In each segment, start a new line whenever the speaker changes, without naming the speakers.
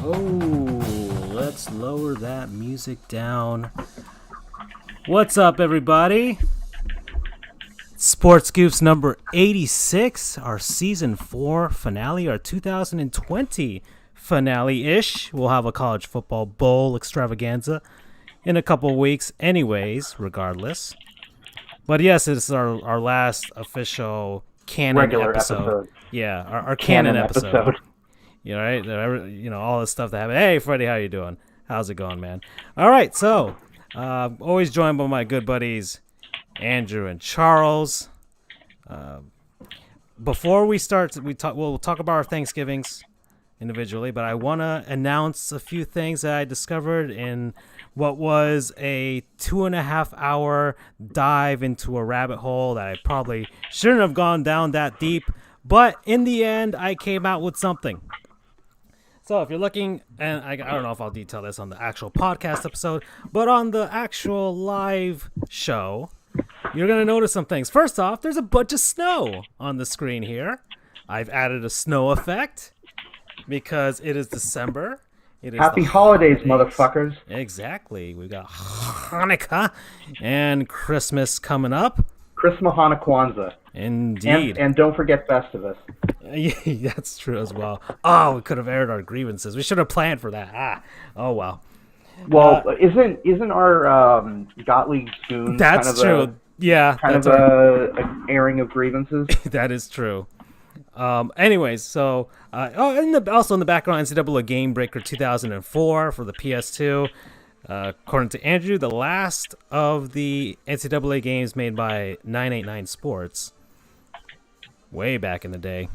Oh, let's lower that music down. What's up, everybody? Sports Goofs number 86, our season 4 finale, our 2020 finale-ish. We'll have a college football bowl extravaganza in a couple weeks anyways, regardless. But yes, it's our last official canon
regular episode.
Yeah, our canon episode. You know, right? All the stuff that happened. Hey, Freddie, how you doing? How's it going, man? All right, so always joined by my good buddies Andrew and Charles. Before we start, we'll talk about our Thanksgivings individually, but I want to announce a few things that I discovered in what was a 2.5-hour dive into a rabbit hole that I probably shouldn't have gone down that deep, but in the end, I came out with something. So if you're looking, and I don't know if I'll detail this on the actual podcast episode, but on the actual live show, you're going to notice some things. First off, there's a bunch of snow on the screen here. I've added a snow effect because it is December. It is
Happy holidays, motherfuckers.
Exactly. We got Hanukkah and Christmas coming up.
Christmas, Hanukkah, Kwanzaa.
Indeed.
And don't forget Festivus.
Yeah, that's true as well. Oh, we could have aired our grievances. We should have planned for that. Oh, well.
Well, isn't our Gottlieb's Goons
that's
kind of
true.
kind of a airing of grievances?
That is true. Anyways, so also in the background, NCAA Game Breaker 2004 for the PS2. According to Andrew, the last of the NCAA games made by 989 Sports, way back in the day.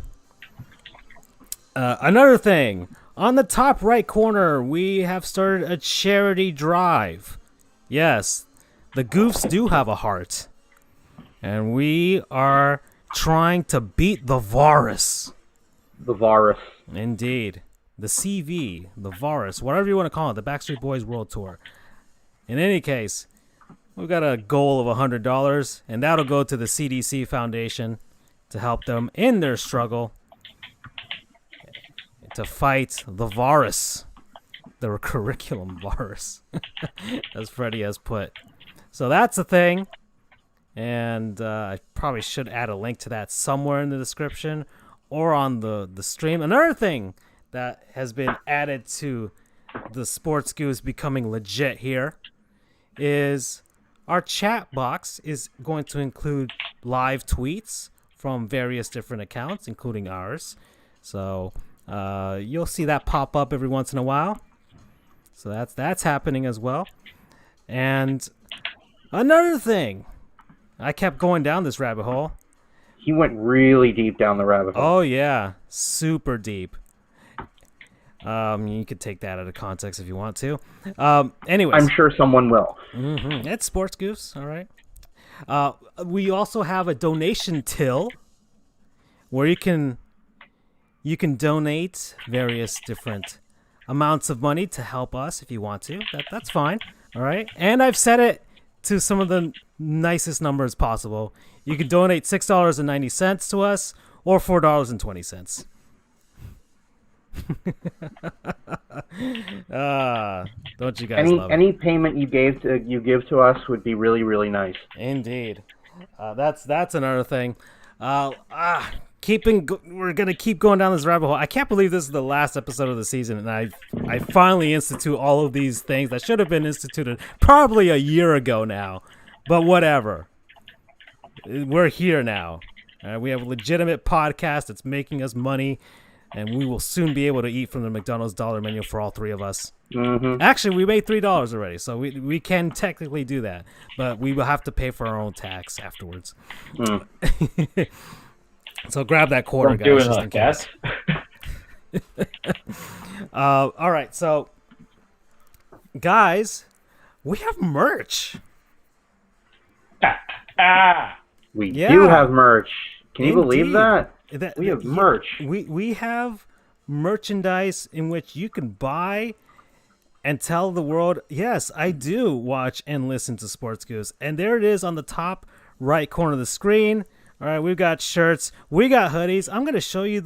Another thing, on the top right corner, we have started a charity drive. Yes, the Goofs do have a heart, and we are trying to beat the virus.
The virus.
Indeed. The CV, the virus, whatever you want to call it, the Backstreet Boys World Tour. In any case, we've got a goal of $100, and that'll go to the CDC Foundation to help them in their struggle to fight the virus, the curriculum virus, as Freddie has put. So that's a thing. And I probably should add a link to that somewhere in the description or on the stream. Another thing that has been added to the Sports Goofs becoming legit here is our chat box is going to include live tweets from various different accounts, including ours. So you'll see that pop up every once in a while. So that's happening as well. And another thing, I kept going down this rabbit hole.
He went really deep down the rabbit hole.
Oh, yeah. Super deep. You could take that out of context if you want to. Anyways.
I'm sure someone will.
Mm-hmm. It's Sports Goofs. All right. We also have a donation till where you can donate various different amounts of money to help us if you want to. That's fine. All right. And I've set it to some of the nicest numbers possible. You can donate $6.90 to us or $4.20. Don't you guys love
any payment you give to us would be really, really nice.
Indeed. That's another thing. We're gonna keep going down this rabbit hole. I can't believe this is the last episode of the season, and I finally institute all of these things that should have been instituted probably a year ago now. But whatever. We're here now. We have a legitimate podcast that's making us money, and we will soon be able to eat from the McDonald's dollar menu for all three of us.
Mm-hmm.
Actually, we made $3 already, so we can technically do that, but we will have to pay for our own tax afterwards. So grab that quarter, guys.
Doing just in
case. All right, so guys, we have merch.
We do have merch. Can you believe that? We have merch.
We have merchandise in which you can buy and tell the world, yes, I do watch and listen to Sports Goofs. And there it is on the top right corner of the screen. All right, we've got shirts, we got hoodies. I'm gonna show you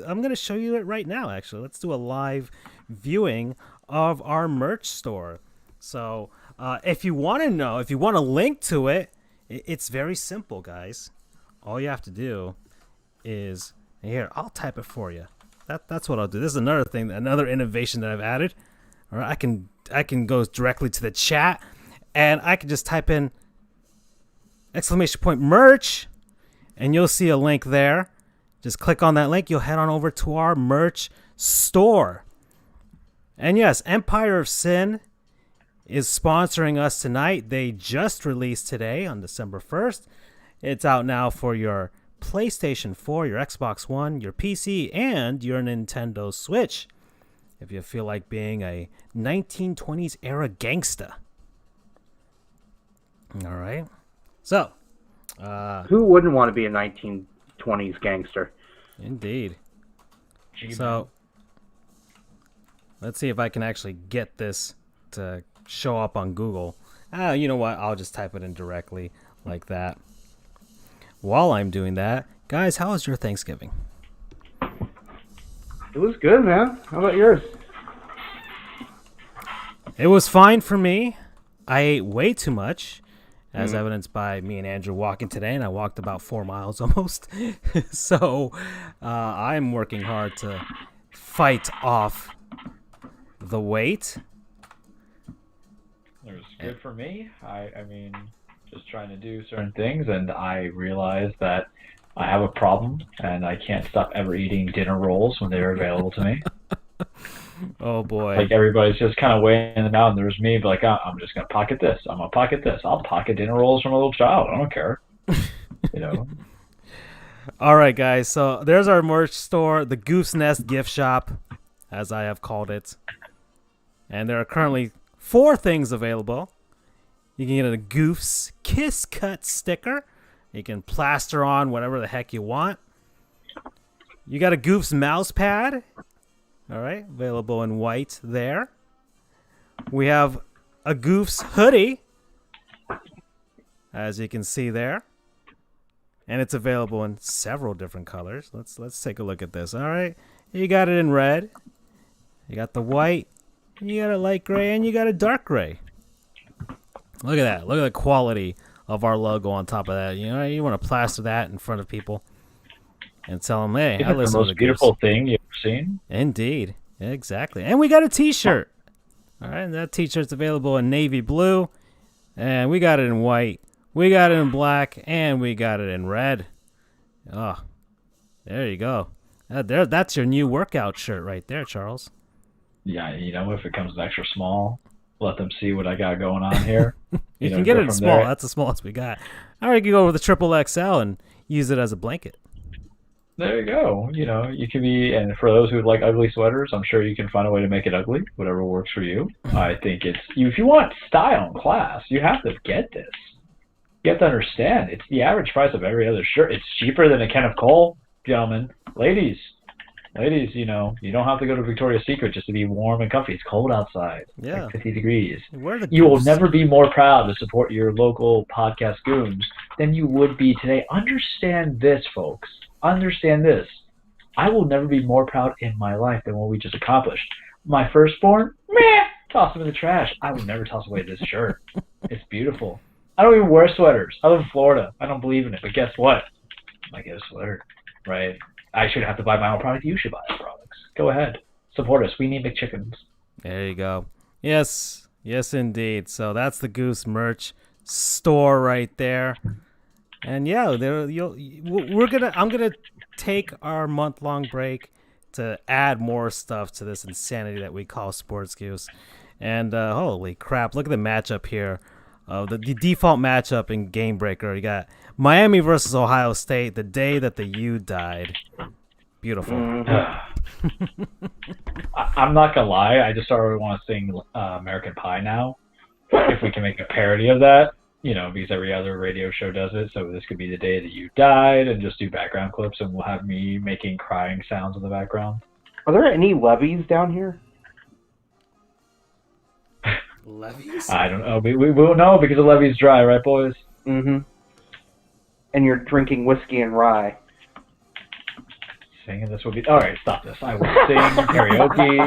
I'm gonna show you it right now. Actually, let's do a live viewing of our merch store. So, if you want to know, if you want a link to it, it's very simple, guys. All you have to do is here. I'll type it for you. That's what I'll do. This is another thing, another innovation that I've added. All right, I can go directly to the chat, and I can just type in !merch. And you'll see a link there. Just click on that link. You'll head on over to our merch store. And yes, Empire of Sin is sponsoring us tonight. They just released today on December 1st. It's out now for your PlayStation 4, your Xbox One, your PC, and your Nintendo Switch. If you feel like being a 1920s era gangsta. All right. So.
Who wouldn't want to be a 1920s gangster?
Indeed. So, let's see if I can actually get this to show up on Google. You know what? I'll just type it in directly like that. While I'm doing that, guys, how was your Thanksgiving?
It was good, man. How about yours?
It was fine for me. I ate way too much. As evidenced by me and Andrew walking today, and I walked about 4 miles almost. So I'm working hard to fight off the weight.
It was good for me. I mean, just trying to do certain things, and I realized that I have a problem, and I can't stop ever eating dinner rolls when they're available to me.
Oh boy!
Like everybody's just kind of weighing them out, and there's me, like I'm just gonna pocket this. I'm gonna pocket this. I'll pocket dinner rolls from a little child. I don't care. You know.
All right, guys. So there's our merch store, the Goose Nest Gift Shop, as I have called it, and there are currently 4 things available. You can get a Goofs Kiss Cut sticker. You can plaster on whatever the heck you want. You got a Goofs mouse pad. All right, available in white there. We have a Goofs hoodie, as you can see there, and it's available in several different colors. Let's take a look at this. All right, you got it in red, you got the white, you got a light gray, and you got a dark gray. Look at that! Look at the quality of our logo on top of that. You know, you want to plaster that in front of people and tell them, "Hey, I listen to the
It's the most beautiful thing you've ever seen."
Indeed. Exactly. And we got a t-shirt. All right. And that t-shirt's available in navy blue. And we got it in white. We got it in black. And we got it in red. Oh, there you go. That's your new workout shirt right there, Charles.
Yeah, you know, if it comes extra small, let them see what I got going on here.
You can get it in small. There. That's the smallest we got. Or you can go with the triple XL and use it as a blanket.
There you go. You know, you can be, and for those who like ugly sweaters, I'm sure you can find a way to make it ugly, whatever works for you. I think if you want style and class, you have to get this. You have to understand, it's the average price of every other shirt. It's cheaper than a can of Coal, gentlemen. Ladies, you know, you don't have to go to Victoria's Secret just to be warm and comfy. It's cold outside.
Yeah.
Like 50 degrees.
You
will never be more proud to support your local podcast goons than you would be today. Understand this, folks. Understand this. I will never be more proud in my life than what we just accomplished. My firstborn, meh, toss him in the trash. I will never toss away this shirt. It's beautiful. I don't even wear sweaters. I live in Florida. I don't believe in it. But guess what? I might get a sweater, right? I shouldn't have to buy my own product. You should buy our products. Go ahead. Support us. We need McChickens.
There you go. Yes. Yes, indeed. So that's the Goose merch store right there. And yeah, I'm gonna take our month-long break to add more stuff to this insanity that we call Sports Goofs. And holy crap, look at the matchup here. The default matchup in Game Breaker. You got Miami versus Ohio State, the day that the U died. Beautiful.
I'm not gonna lie, I just already want to sing American Pie now. If we can make a parody of that. You know, because every other radio show does it, so this could be the day that you died, and just do background clips, and we'll have me making crying sounds in the background.
Are there any levees down here?
Levees?
I don't know. We won't know because the levee's dry, right, boys?
Mm-hmm. and you're drinking whiskey and rye.
Singing this would be... All right, stop this. I will sing karaoke.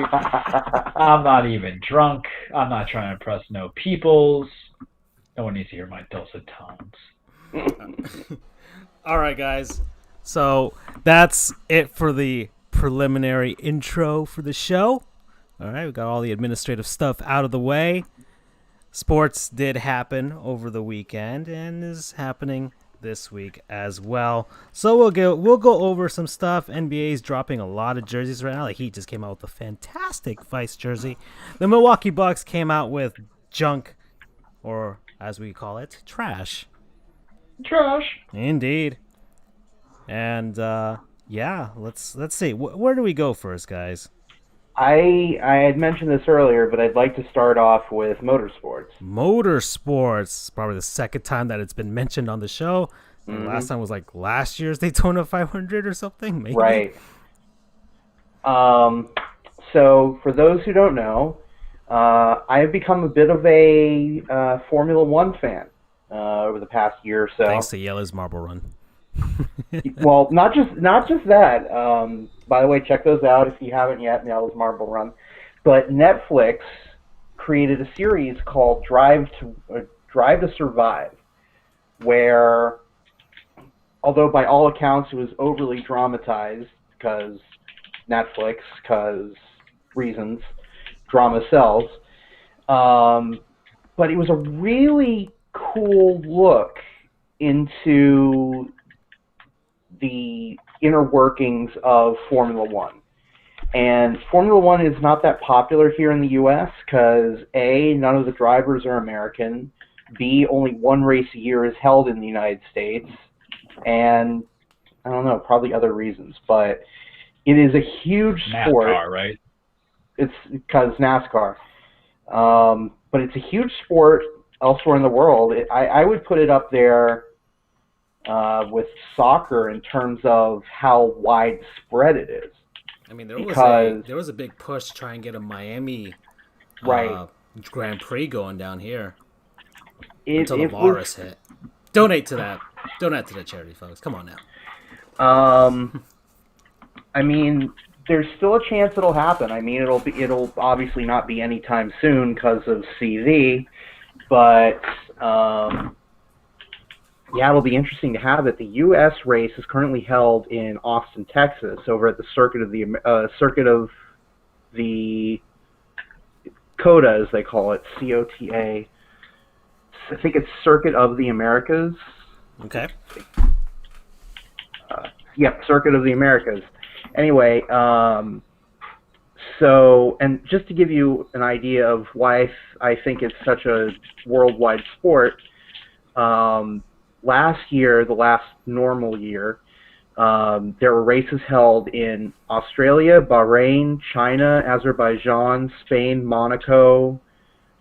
I'm not even drunk. I'm not trying to impress no peoples. No one needs to hear my dulcet tones.
All right, guys. So that's it for the preliminary intro for the show. All right, we got all the administrative stuff out of the way. Sports did happen over the weekend and is happening this week as well. So we'll go over some stuff. NBA's dropping a lot of jerseys right now. The Heat just came out with a fantastic Vice jersey. The Milwaukee Bucks came out with junk, or as we call it, trash.
Trash.
Indeed. And yeah, let's see. Where do we go first, guys?
I had mentioned this earlier, but I'd like to start off with motorsports.
Motorsports. Probably the second time that it's been mentioned on the show. Mm-hmm. Last time was like last year's Daytona 500 or something, maybe.
Right. So for those who don't know, I have become a bit of a Formula One fan over the past year or so.
Thanks to Yellow's Marble Run.
Well, not just that. By the way, check those out if you haven't yet. Yellow's Marble Run. But Netflix created a series called Drive to Survive, where, although by all accounts it was overly dramatized because Netflix, because reasons, drama sells. But it was a really cool look into the inner workings of Formula One. And Formula One is not that popular here in the U.S. because, A, none of the drivers are American, B, only one race a year is held in the United States, and I don't know, probably other reasons, but it is a huge sport.
NASCAR, right?
It's because NASCAR. But it's a huge sport elsewhere in the world. I would put it up there with soccer in terms of how widespread it is.
I mean, there was a big push to try and get a Miami Grand Prix going down here until the virus hit. Donate to that. Donate to the charity, folks. Come on now.
I mean, there's still a chance it'll happen. I mean, it'll obviously not be anytime soon because of CV, but yeah, it'll be interesting to have it. The U.S. race is currently held in Austin, Texas, over at the Circuit of the COTA, as they call it, COTA. I think it's Circuit of the Americas.
Okay.
Yep, Circuit of the Americas. Anyway, so, and just to give you an idea of why I think it's such a worldwide sport, last year, the last normal year, there were races held in Australia, Bahrain, China, Azerbaijan, Spain, Monaco,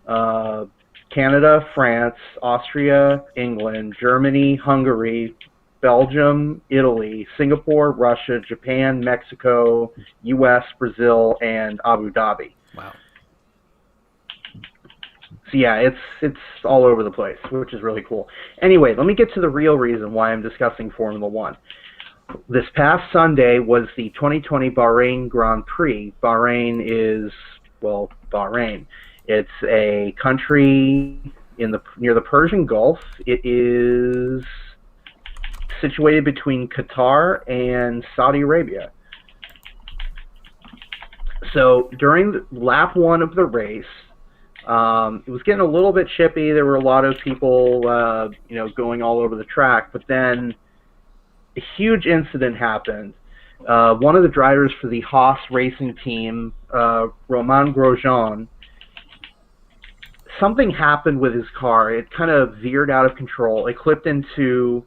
Canada, France, Austria, England, Germany, Hungary, Belgium, Italy, Singapore, Russia, Japan, Mexico, U.S., Brazil, and Abu Dhabi.
Wow.
So yeah, it's all over the place, which is really cool. Anyway, let me get to the real reason why I'm discussing Formula One. This past Sunday was the 2020 Bahrain Grand Prix. Bahrain is, well, Bahrain. It's a country near the Persian Gulf. It is situated between Qatar and Saudi Arabia. So during lap one of the race, it was getting a little bit chippy. There were a lot of people, going all over the track. But then a huge incident happened. One of the drivers for the Haas racing team, Romain Grosjean, something happened with his car. It kind of veered out of control. It clipped into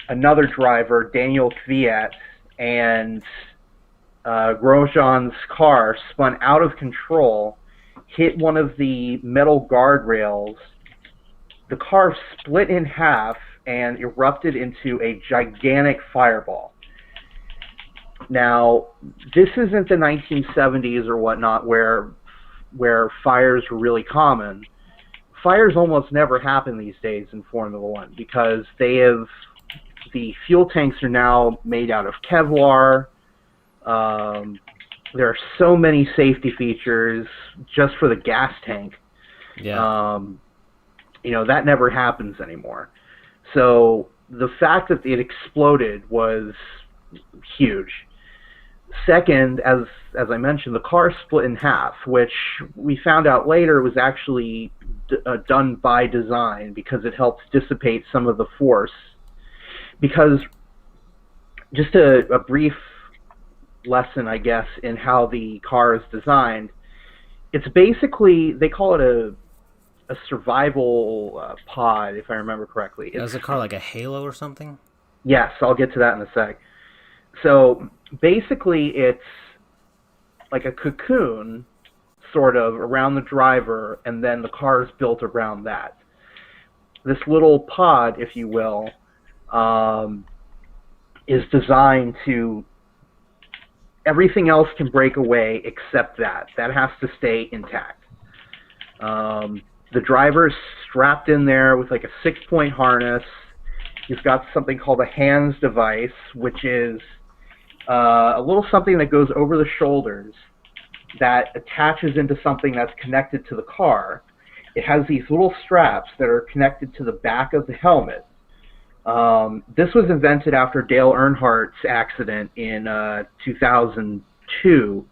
another driver, Daniel Kvyat, and Grosjean's car spun out of control, hit one of the metal guardrails. The car split in half and erupted into a gigantic fireball. Now, this isn't the 1970s or whatnot where fires were really common. Fires almost never happen these days in Formula One because they have the fuel tanks are now made out of Kevlar. There are so many safety features just for the gas tank.
Yeah.
That never happens anymore. So the fact that it exploded was huge. Second, as I mentioned, the car split in half, which we found out later was actually done by design because it helps dissipate some of the force. Because just a brief lesson, I guess, in how the car is designed, it's basically, they call it a survival pod, if I remember correctly.
Is a car like a Halo or something?
Yes, I'll get to that in a sec. So basically, it's like a cocoon, sort of, around the driver, and then the car is built around that. This little pod, if you will, is designed to... Everything else can break away except that. That has to stay intact. The driver's strapped in there with like a 6-point harness. He's got something called a hands device, which is a little something that goes over the shoulders that attaches into something that's connected to the car. It has these little straps that are connected to the back of the helmet. This was invented after Dale Earnhardt's accident in 2002,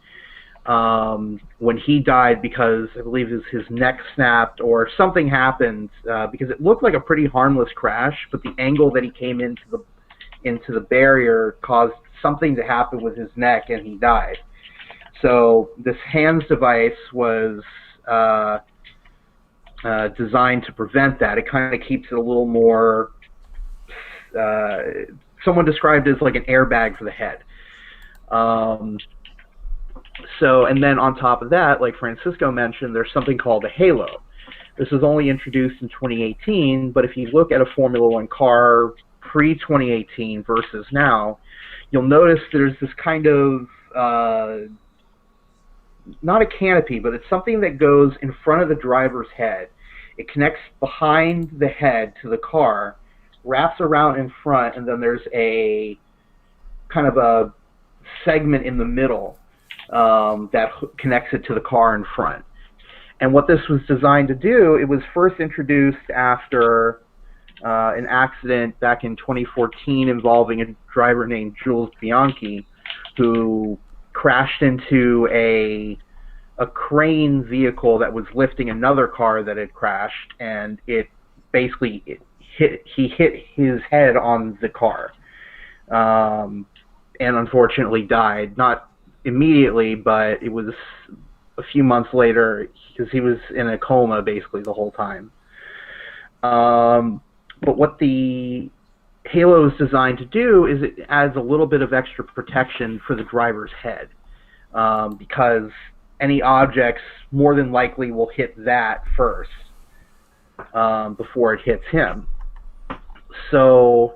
when he died because I believe his neck snapped or something happened, because it looked like a pretty harmless crash, but the angle that he came into the barrier caused something to happen with his neck, and he died. So this hands device was designed to prevent that. It kind of keeps it a little more... someone described it as like an airbag for the head. And then on top of that, like Francisco mentioned, there's something called a halo. This was only introduced in 2018, but if you look at a Formula One car pre-2018 versus now, you'll notice there's this kind of, not a canopy, but it's something that goes in front of the driver's head. It connects behind the head to the car, wraps around in front, and then there's a kind of a segment in the middle that connects it to the car in front. And what this was designed to do, it was first introduced after an accident back in 2014 involving a driver named Jules Bianchi, who crashed into a crane vehicle that was lifting another car that had crashed, and he hit his head on the car, and unfortunately died. Not immediately, but it was a few months later, because he was in a coma basically the whole time. But what the Halo is designed to do is it adds a little bit of extra protection for the driver's head, because any objects more than likely will hit that first before it hits him. So,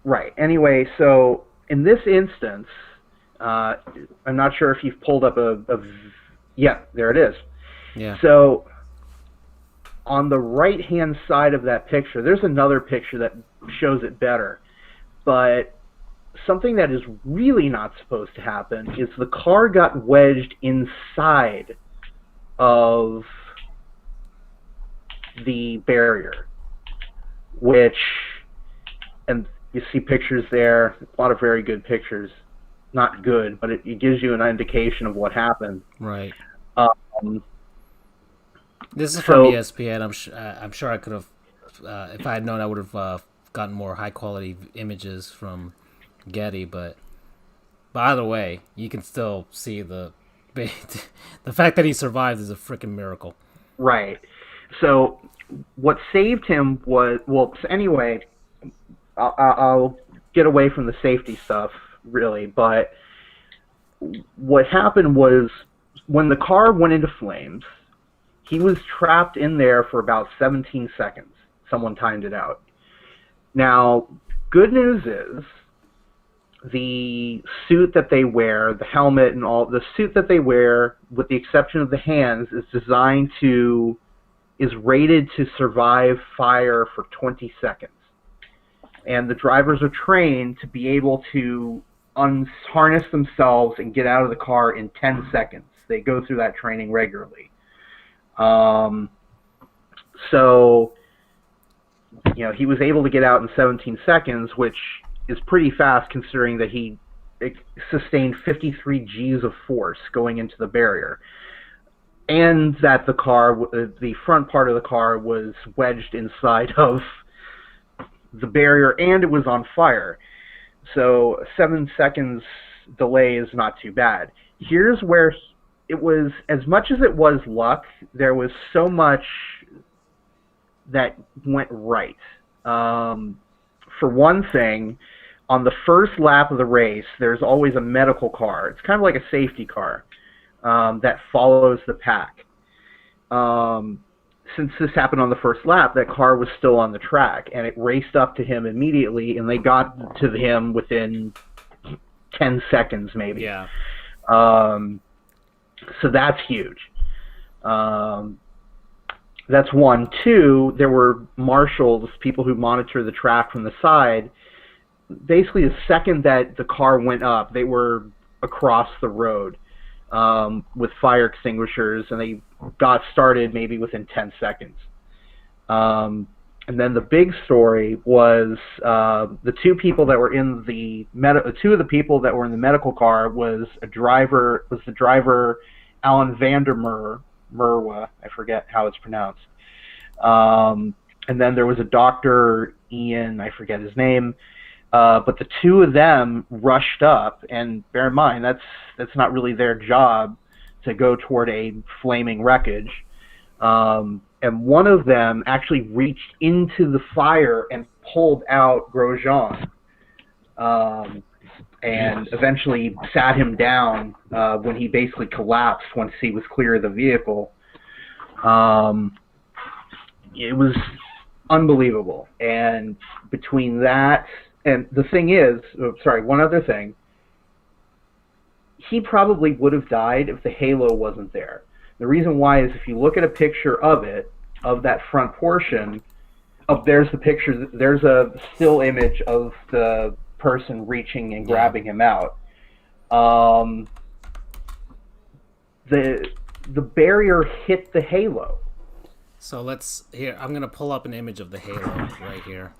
right. Anyway, so in this instance, I'm not sure if you've pulled up yeah, there it is.
Yeah.
So, on the right-hand side of that picture, there's another picture that shows it better. But something that is really not supposed to happen is the car got wedged inside of the barrier, which, and you see pictures there, a lot of very good pictures. Not good, but it gives you an indication of what happened.
Right. This is from ESPN. I'm sure I could have, if I had known, I would have gotten more high quality images from Getty. But either way, you can still see the fact that he survived is a freaking miracle.
Right. So what saved him was, anyway, I'll get away from the safety stuff, really, but what happened was when the car went into flames, he was trapped in there for about 17 seconds. Someone timed it out. Now, good news is the suit that they wear, the helmet and all, the suit that they wear, with the exception of the hands, is rated to survive fire for 20 seconds. and the drivers are trained to be able to unharness themselves and get out of the car in 10 seconds. They go through that training regularly. So, he was able to get out in 17 seconds, which is pretty fast considering that he sustained 53 G's of force going into the barrier, and that the front part of the car was wedged inside of the barrier, and it was on fire. So 7 seconds delay is not too bad. Here's where it was, as much as it was luck, there was so much that went right. For one thing, on the first lap of the race, there's always a medical car. It's kind of like a safety car that follows the pack. Since this happened on the first lap, that car was still on the track, and it raced up to him immediately, and they got to him within 10 seconds, maybe.
Yeah.
So that's huge. That's one. Two, there were marshals, people who monitor the track from the side. Basically, the second that the car went up, they were across the road with fire extinguishers, and they got started maybe within 10 seconds. And then the big story was the two people that were in the two of the people that were in the medical car was the driver Alan Merwa, I forget how it's pronounced. And then there was a Dr. Ian, I forget his name. But the two of them rushed up, and bear in mind, that's not really their job to go toward a flaming wreckage. And one of them actually reached into the fire and pulled out Grosjean, and eventually sat him down when he basically collapsed once he was clear of the vehicle. It was unbelievable. And between that, and the thing is, one other thing, he probably would have died if the halo wasn't there. The reason why is if you look at a picture of it, of that front portion, there's the picture, there's a still image of the person reaching and grabbing him out. The barrier hit the halo.
So I'm going to pull up an image of the halo right here.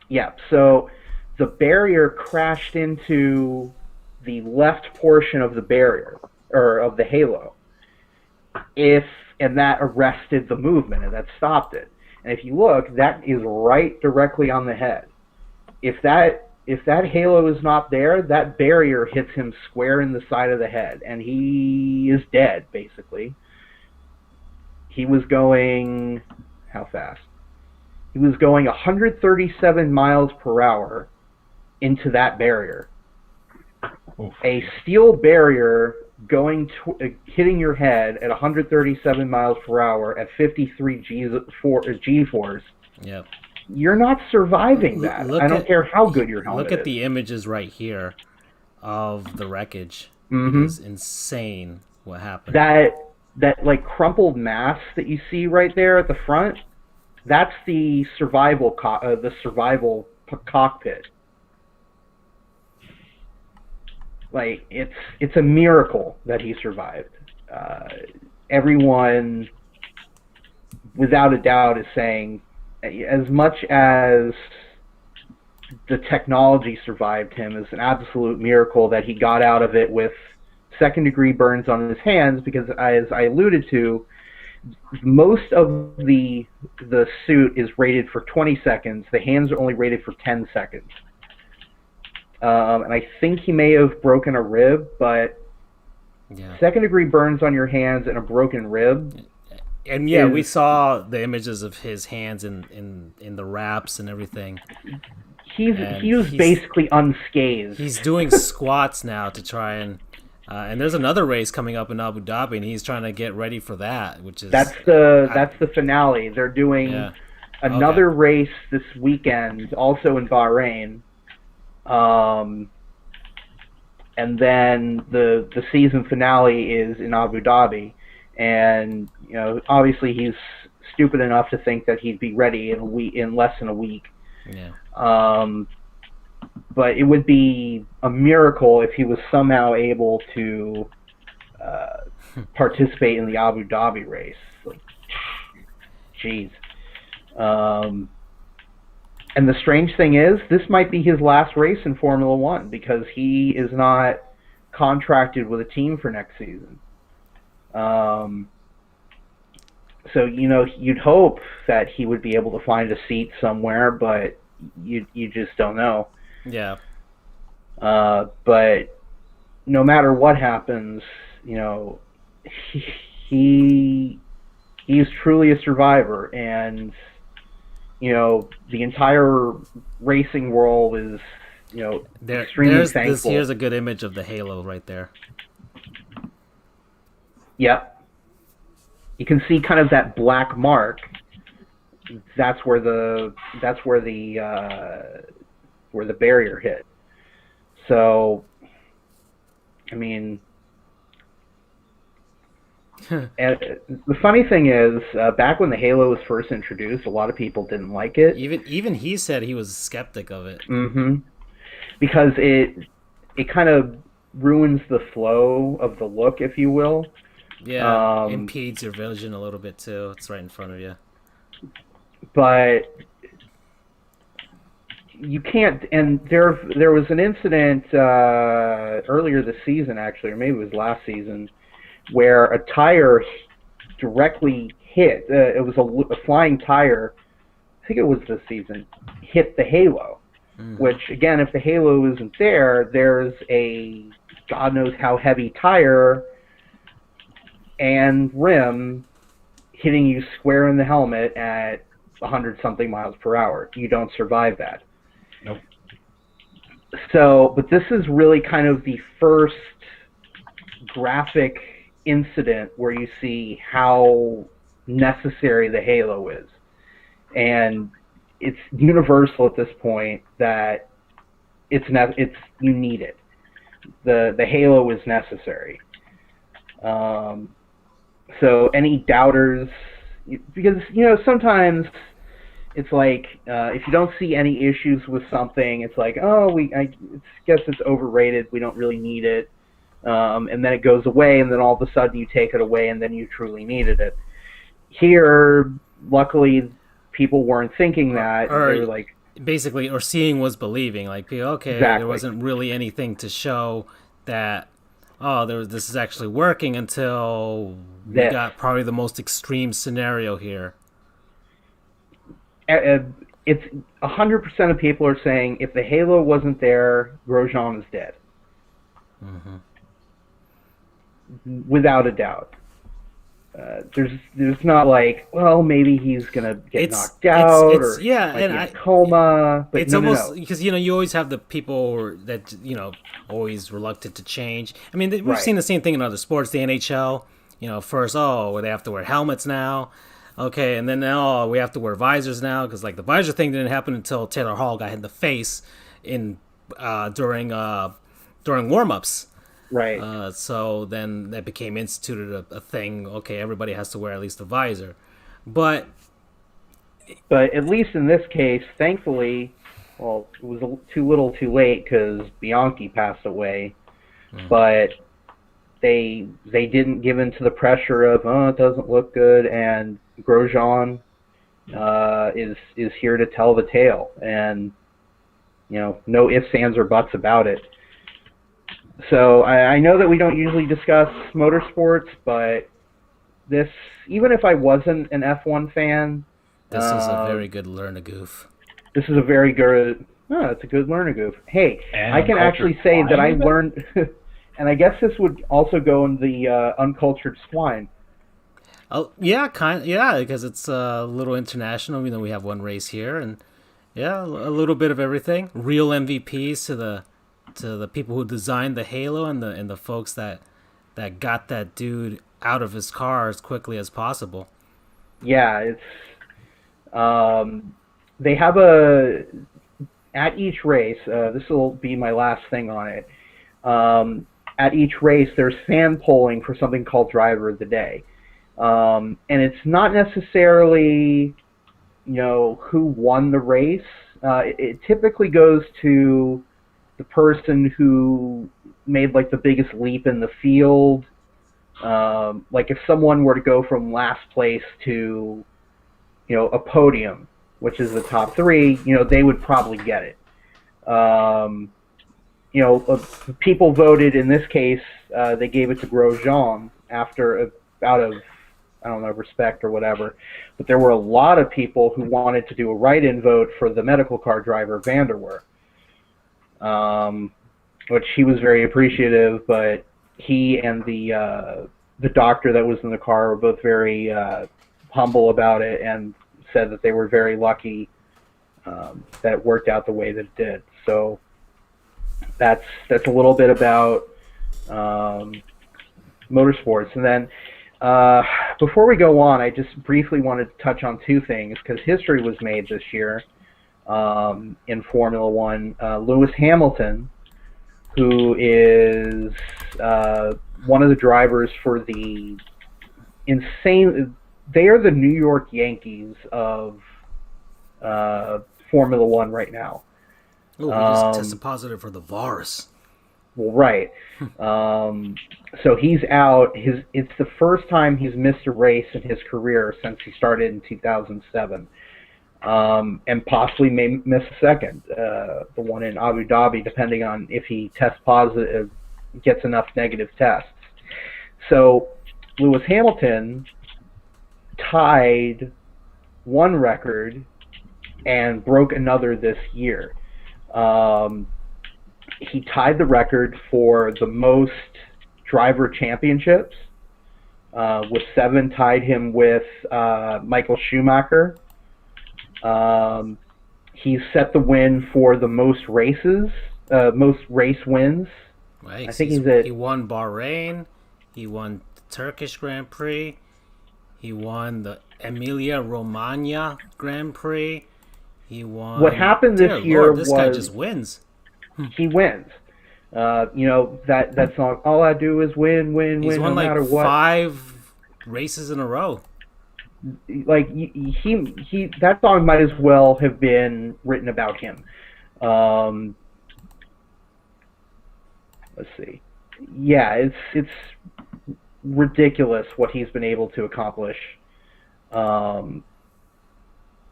Yeah, so the barrier crashed into the left portion of the barrier, or of the halo. And that arrested the movement, and that stopped it. And if you look, that is right directly on the head. If that halo is not there, that barrier hits him square in the side of the head, and he is dead, basically. He was going... how fast? He was going 137 miles per hour into that barrier. Oof. A steel barrier hitting your head at 137 miles per hour at 53 G-force.
Yep.
You're not surviving that. I don't care how good your helmet is.
Look at the images right here of the wreckage.
Mm-hmm.
It is insane what happened.
That like crumpled mass that you see right there at the front, that's the survival cockpit. Like, it's a miracle that he survived. Everyone, without a doubt, is saying, as much as the technology survived him, it's an absolute miracle that he got out of it with second-degree burns on his hands, because, as I alluded to, most of the suit is rated for 20 seconds. The hands are only rated for 10 seconds. And I think he may have broken a rib, but second-degree burns on your hands and a broken rib.
And we saw the images of his hands in the wraps and everything.
He was basically unscathed.
He's doing squats now to try and there's another race coming up in Abu Dhabi, and he's trying to get ready for that, which is
that's the finale. They're doing another race this weekend, also in Bahrain. And then the season finale is in Abu Dhabi, and obviously he's stupid enough to think that he'd be ready in less than a week.
Yeah.
But it would be a miracle if he was somehow able to participate in the Abu Dhabi race. Like, jeez. And the strange thing is, this might be his last race in Formula One because he is not contracted with a team for next season. So, you'd hope that he would be able to find a seat somewhere, but you just don't know.
Yeah.
But no matter what happens, he's truly a survivor, and the entire racing world is extremely thankful.
Here's a good image of the halo right there.
Yep. You can see kind of that black mark. That's where the barrier hit. So, I mean, and the funny thing is, back when the Halo was first introduced, a lot of people didn't like it.
Even he said he was a skeptic of it.
Mm-hmm. Because it kind of ruins the flow of the look, if you will.
Yeah, impedes your vision a little bit too. It's right in front of you.
But you can't. And there was an incident earlier this season, actually, or maybe it was last season, where a tire directly hit. It was a flying tire. I think it was this season. Hit the halo. Which, again, if the halo isn't there, there's a God knows how heavy tire and rim hitting you square in the helmet at 100-something miles per hour. You don't survive that.
Nope.
So, but this is really kind of the first graphic incident where you see how necessary the halo is. And it's universal at this point that you need it. The halo is necessary. So any doubters, because sometimes it's like if you don't see any issues with something, it's like, I guess it's overrated. We don't really need it, and then it goes away, and then all of a sudden you take it away, and then you truly needed it. Here, luckily, people weren't thinking that. They were like,
basically, or seeing was believing. Like, okay,
exactly.
There wasn't really anything to show that. This is actually working until we got probably the most extreme scenario here.
It's 100% of people are saying if the halo wasn't there, Grosjean is dead.
Mm-hmm.
Without a doubt. There's not like, well, maybe he's gonna get knocked out or in a coma. But
it's almost because you always have the people that always reluctant to change. I mean, we've seen the same thing in other sports. The NHL, first they have to wear helmets now, okay, and then we have to wear visors now because like the visor thing didn't happen until Taylor Hall got hit in the face during warm-ups.
Right.
So then that became instituted a thing. Okay, everybody has to wear at least a visor, but
at least in this case, thankfully, well, it was too little, too late because Bianchi passed away. But they didn't give in to the pressure of it doesn't look good, and Grosjean is here to tell the tale, and no ifs, ands, or buts about it. So I know that we don't usually discuss motorsports, but this, even if I wasn't an F1 fan,
this is a very good learn-a-goof.
This is a very good. It's a good learn-a-goof. Hey,
and
I can actually say that I learned, and I guess this would also go in the uncultured swine.
Oh yeah, because it's a little international. We have one race here, and a little bit of everything. Real MVPs to the people who designed the Halo and the folks that got that dude out of his car as quickly as possible. Yeah,
it's they have at each race. This will be my last thing on it. At each race, there's fan polling for something called Driver of the Day, And it's not necessarily, who won the race. It typically goes to the person who made like the biggest leap in the field. Like if someone were to go from last place to, a podium, which is the top three, they would probably get it. People voted in this case. They gave it to Grosjean out of, I don't know, respect or whatever. But there were a lot of people who wanted to do a write-in vote for the medical car driver Vanderweer, which he was very appreciative. But he and the doctor that was in the car were both very humble about it and said that they were very lucky that it worked out the way that it did. So that's a little bit about motorsports. And then before we go on, I just briefly wanted to touch on two things because history was made this year in Formula One. Lewis Hamilton, who is one of the drivers for the insane... They are the New York Yankees of Formula One right now.
Oh, we just tested positive for the virus.
Well, right. So he's out. It's the first time he's missed a race in his career since he started in 2007, and possibly may miss a second, the one in Abu Dhabi, depending on if he tests positive, gets enough negative tests. So Lewis Hamilton tied one record and broke another this year. He tied the record for the most driver championships, with 7, tied him with Michael Schumacher. He set the win for the most races, most race wins.
Right.
I think
he won Bahrain, he won the Turkish Grand Prix, he won the Emilia-Romagna Grand Prix, he won...
What happened this year
this
was...
guy just wins.
He wins. That song, all I do is win,
He's won
no matter what.
5 races in a row.
Like he that song might as well have been written about him. Let's see. Yeah, it's ridiculous what he's been able to accomplish. And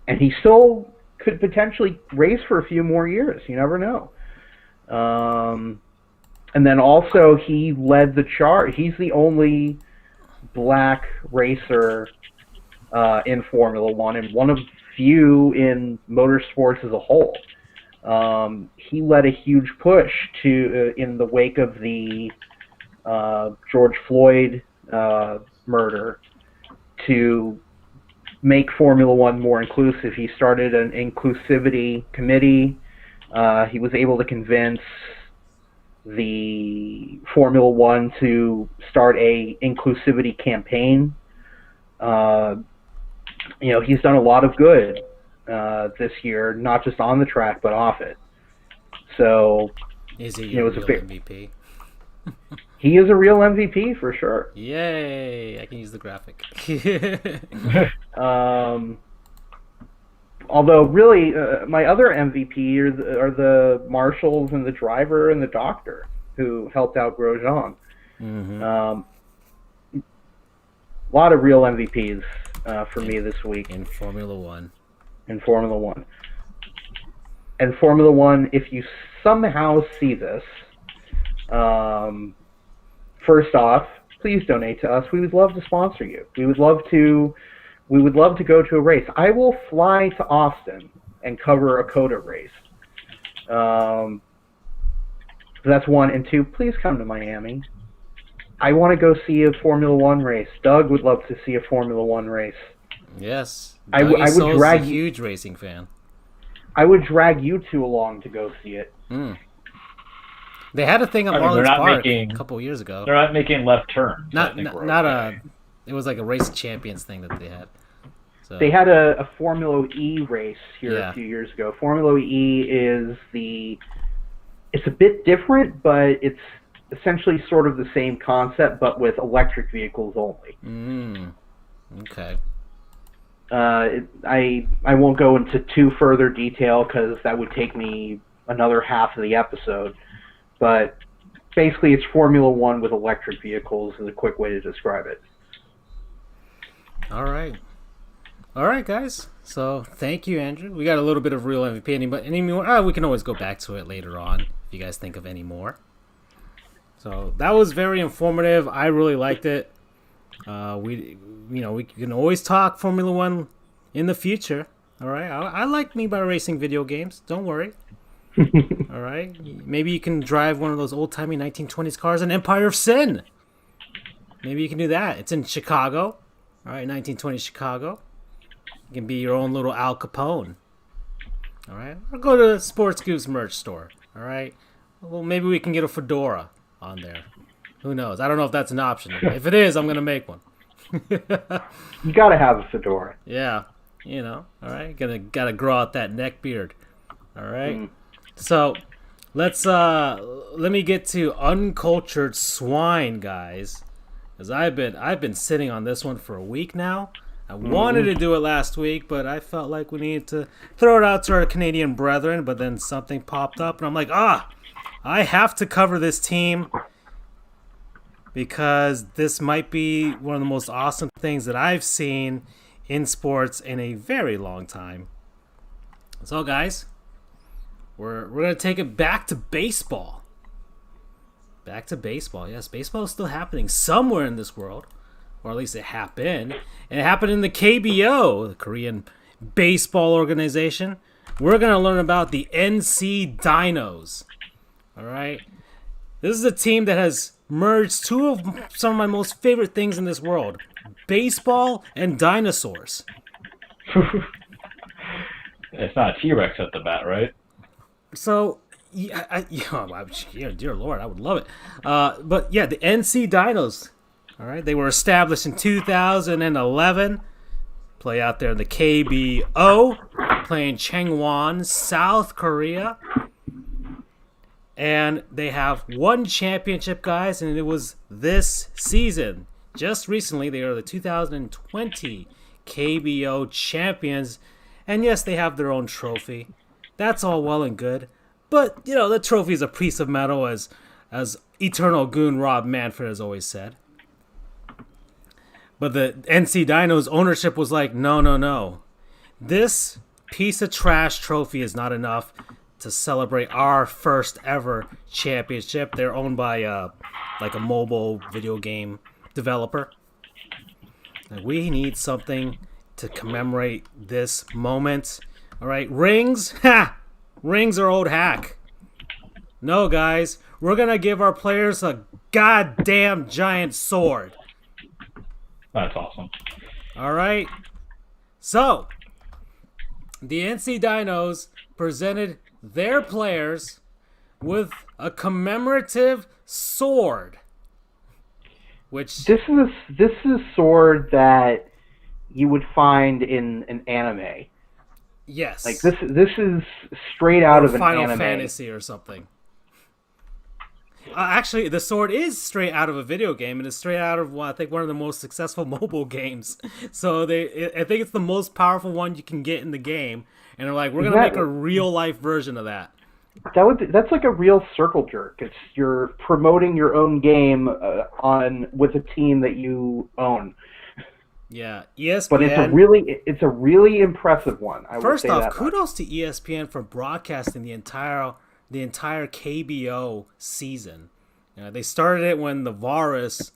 he still could potentially race for a few more years. You never know. And then also he led the chart. He's the only black racer in Formula One, and one of few in motorsports as a whole. He led a huge push to in the wake of the George Floyd murder to make Formula One more inclusive. He started an inclusivity committee. He was able to convince the Formula One to start a inclusivity campaign. He's done a lot of good this year, not just on the track but off it. So,
is he a real MVP?
He is a real MVP for sure.
Yay! I can use the graphic.
Although, really, my other MVP are the marshals and the driver and the doctor who helped out Grosjean.
Mm-hmm.
A lot of real MVPs for me this week.
In Formula One.
And Formula One, if you somehow see this, first off, please donate to us. We would love to sponsor you. We would love to go to a race. I will fly to Austin and cover a COTA race. That's one. And two, please come to Miami. I want to go see a Formula One race. Doug would love to see a Formula One race.
Yes.
I would drag
a huge racing fan.
I would drag you two along to go see it.
Mm. They had a thing at Marlins Park a couple years ago.
They're not making left turns.
It was like a race champions thing that they had. So.
They had a Formula E race here a few years ago. Formula E is it's a bit different, but it's essentially sort of the same concept, but with electric vehicles only.
Mm. Okay.
I won't go into too further detail because that would take me another half of the episode. But basically, it's Formula One with electric vehicles is a quick way to describe it.
All right. All right, guys. So thank you, Andrew. We got a little bit of real MVP. Any more? We can always go back to it later on if you guys think of any more. So that was very informative. I really liked it. We can always talk Formula One in the future. All right. I like me by racing video games. Don't worry. All right. Maybe you can drive one of those old timey 1920s cars in Empire of Sin. Maybe you can do that. It's in Chicago. All right, 1920s Chicago. You can be your own little Al Capone. All right. Or go to the Sports Goofs merch store. All right. Well, maybe we can get a fedora on there. Who knows? I don't know if that's an option. If it is, I'm gonna make one.
You gotta have a fedora.
Yeah, all right. Gotta grow out that neck beard. All right. So let me get to uncultured swine, guys, because I've been sitting on this one for a week now. I wanted to do it last week, but I felt like we needed to throw it out to our Canadian brethren. But then something popped up, and I'm like, I have to cover this team. Because this might be one of the most awesome things that I've seen in sports in a very long time. So, guys, we're going to take it back to baseball. Back to baseball. Yes, baseball is still happening somewhere in this world. Or at least it happened. And it happened in the KBO, the Korean Baseball Organization. We're going to learn about the NC Dinos. All right? This is a team that has merged two of some of my most favorite things in this world: baseball and dinosaurs.
It's not a T-Rex at the bat, right?
So, dear Lord, I would love it. But yeah, the NC Dinos. All right, they were established in 2011. Play out there in the KBO, playing Changwon, South Korea. And they have one championship, guys, and it was this season. Just recently, they are the 2020 KBO champions. And yes, they have their own trophy. That's all well and good. But, the trophy is a piece of metal, as Eternal Goon Rob Manfred has always said. But the NC Dinos ownership was like, no. This piece of trash trophy is not enough to celebrate our first ever championship. They're owned by a mobile video game developer. And we need something to commemorate this moment. All right, rings? Rings are old hack. No, guys, we're going to give our players a goddamn giant sword.
That's awesome.
All right. So, the NC Dinos presented their players with a commemorative sword, which
this is a sword that you would find in an anime.
Yes,
like this is straight out of an
Final
anime.
Fantasy or something. Actually, the sword is straight out of a video game, and it's straight out of I think one of the most successful mobile games. So I think it's the most powerful one you can get in the game. And they're like, we're going to make a real-life version of that.
That's like a real circle jerk. You're promoting your own game with a team that you own.
Yeah, ESPN.
But it's a really impressive one.
First off, kudos to ESPN for broadcasting the entire KBO season. They started it when the virus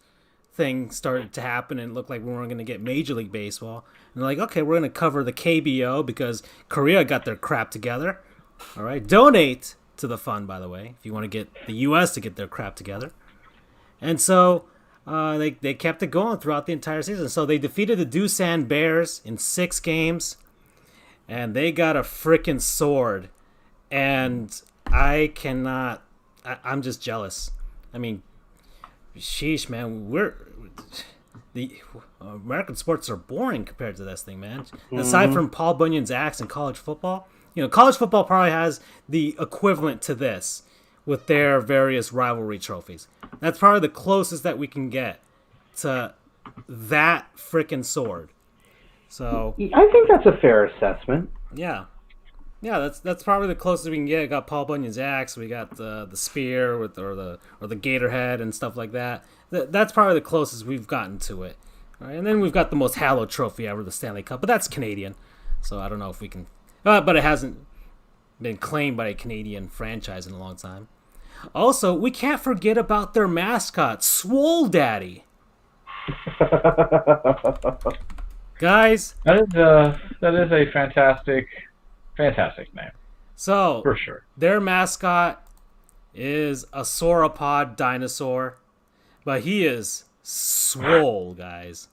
thing started to happen and it looked like we weren't going to get Major League Baseball. And they're like, okay, we're going to cover the KBO because Korea got their crap together. All right, donate to the fund, by the way, if you want to get the U.S. to get their crap together. And so they kept it going throughout the entire season. So they defeated the Doosan Bears in 6 games, and they got a freaking sword. And I'm just jealous. I mean, sheesh, man, the American sports are boring compared to this thing, man. Mm-hmm. Aside from Paul Bunyan's acts in college football, college football probably has the equivalent to this with their various rivalry trophies. That's probably the closest that we can get to that frickin' sword. So
I think that's a fair assessment.
yeah. Yeah, that's probably the closest we can get. We got Paul Bunyan's axe. We got the spear with or the gator head and stuff like that. That's probably the closest we've gotten to it. All right, and then we've got the most hallowed trophy ever, the Stanley Cup, but that's Canadian, so I don't know if we can. But it hasn't been claimed by a Canadian franchise in a long time. Also, we can't forget about their mascot, Swole Daddy. Guys,
that is a fantastic name.
So
For sure.
their mascot is a sauropod dinosaur, but he is swole, guys.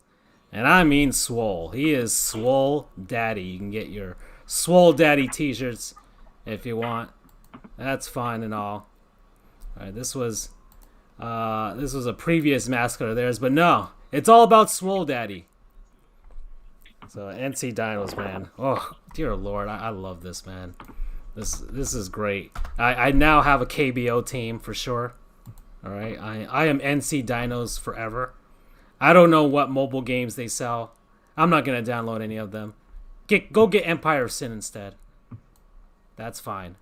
And I mean swole. He is Swole Daddy. You can get your Swole Daddy t-shirts if you want. That's fine and all. All right, this was a previous mascot of theirs, but no, it's all about Swole Daddy. So NC Dinos, man. Oh, dear Lord, I love this, man. This is great. I now have a KBO team for sure. All right, I am NC Dinos forever. I don't know what mobile games they sell. I'm not gonna download any of them. Go get Empire of Sin instead. That's fine.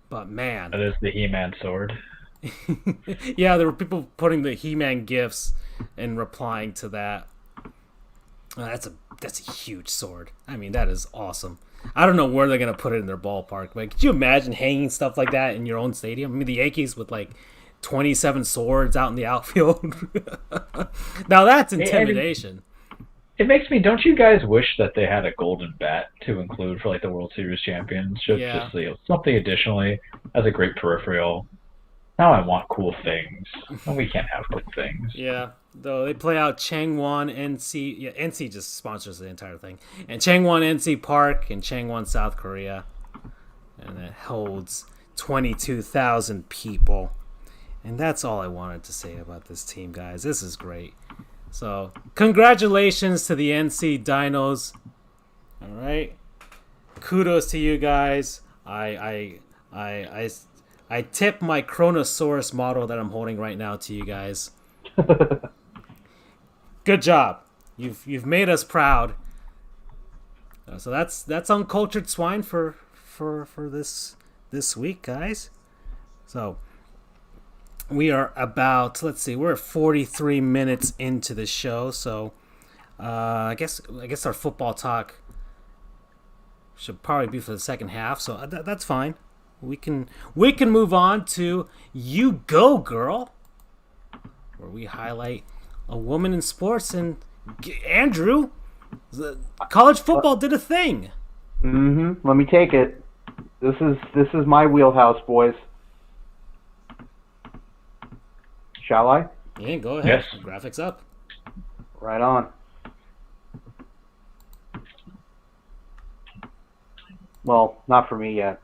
But man,
That is the He-Man sword.
yeah, there were people putting the He-Man gifs and replying to that. That's a huge sword. I mean, that is awesome. I don't know where they're gonna put it in their ballpark. Like, could you imagine hanging stuff like that in your own stadium? I mean, the Yankees with like 27 swords out in the outfield. Now that's intimidation.
It makes me. Don't you guys wish that they had a golden bat to include for like the World Series championship?
Yeah.
Just something additionally as a great peripheral. Now I want cool things, and we can't have cool things.
Yeah, though they play out Changwon NC. Yeah, NC just sponsors the entire thing. And Changwon NC Park in Changwon, South Korea, and it holds 22,000 people. And that's all I wanted to say about this team, guys. This is great. So, congratulations to the NC Dinos. All right, kudos to you guys. I tip my Chronosaurus model that I'm holding right now to you guys. Good job. You've made us proud. So that's Uncultured Swine for this week, guys. So we are about, let's see, we're 43 minutes into the show. So I guess our football talk should probably be for the second half. So that's fine. We can move on to You Go Girl, where we highlight a woman in sports. And Andrew, college football did a thing.
Let me take it. This is my wheelhouse, boys. Shall I?
Yeah, go ahead.
Yes.
Graphics up.
Right on. Well, not for me yet.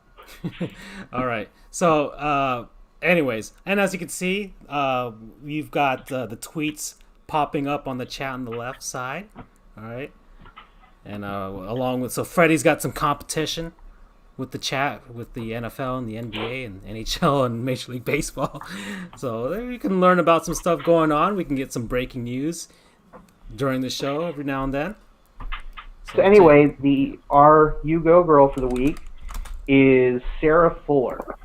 All right. So, anyways, and as you can see, we've got the tweets popping up on the chat on the left side. All right. And along with, so Freddie's got some competition with the chat with the NFL and the NBA and NHL and Major League Baseball. So there you can learn about some stuff going on. We can get some breaking news during the show every now and then.
So anyway, our You Go Girl for the week is Sarah Fuller.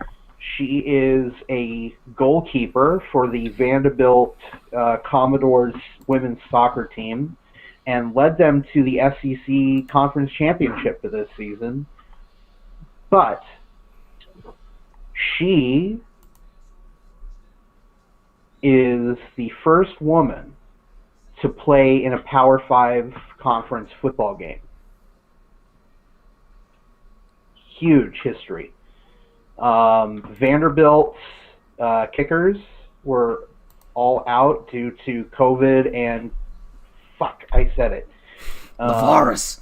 She is a goalkeeper for the Vanderbilt Commodores women's soccer team and led them to the SEC Conference Championship for this season. But she is the first woman to play in a Power 5 conference football game. Huge history. Vanderbilt's kickers were all out due to COVID and I said it.
The virus.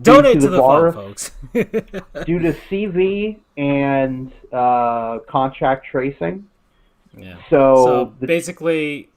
Donate to the fund, folks.
Due to CV and contact tracing.
Yeah.
So
basically,